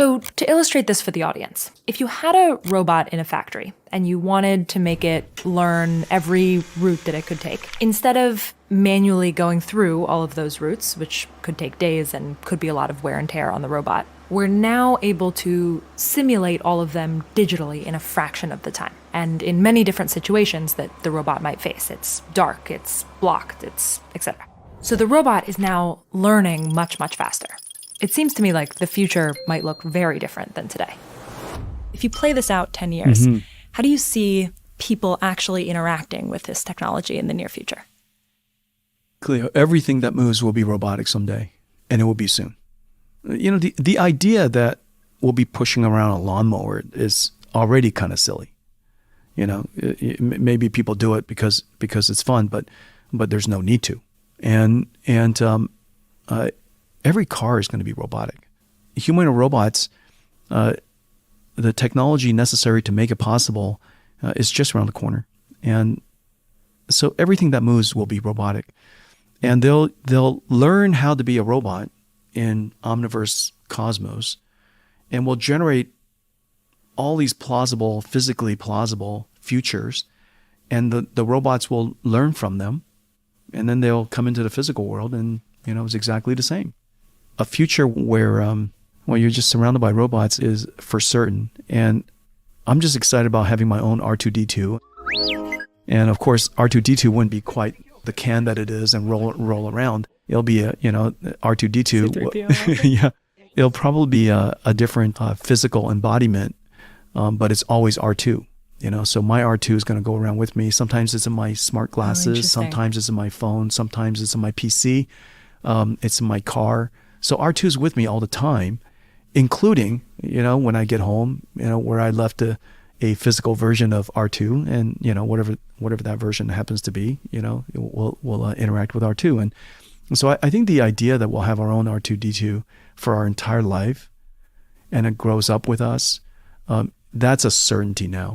So to illustrate this for the audience, if you had a robot in a factory and you wanted to make it learn every route that it could take, instead of manually going through all of those routes, which could take days and could be a lot of wear and tear on the robot, we're now able to simulate all of them digitally in a fraction of the time and in many different situations that the robot might face. It's dark, it's blocked, it's etc. So the robot is now learning much, much faster. It seems to me like the future might look very different than today. If you play this out 10 years, how do you see people actually interacting with this technology in the near future? Cleo, everything that moves will be robotic someday, and it will be soon. You know, the idea that we'll be pushing around a lawnmower is already kind of silly. You know, maybe people do it because it's fun, but there's no need to. And every car is going to be robotic. Humanoid robots, the technology necessary to make it possible is just around the corner. And so everything that moves will be robotic. And they'll learn how to be a robot in Omniverse Cosmos and will generate all these physically plausible futures. And the robots will learn from them. And then they'll come into the physical world and, you know, it's exactly the same. A future where you're just surrounded by robots is for certain. And I'm just excited about having my own R2-D2. And of course, R2-D2 wouldn't be quite the can that it is and roll around. It'll be R2-D2. Yeah, it'll probably be a different physical embodiment, but it's always R2. You know, so my R2 is going to go around with me. Sometimes it's in my smart glasses. Sometimes it's in my phone. Sometimes it's in my PC. It's in my car. So R2 is with me all the time, including, you know, when I get home, you know, where I left a physical version of R2 and, you know, whatever that version happens to be, you know, we'll interact with R2. And so I think the idea that we'll have our own R2-D2 for our entire life and it grows up with us, that's a certainty now.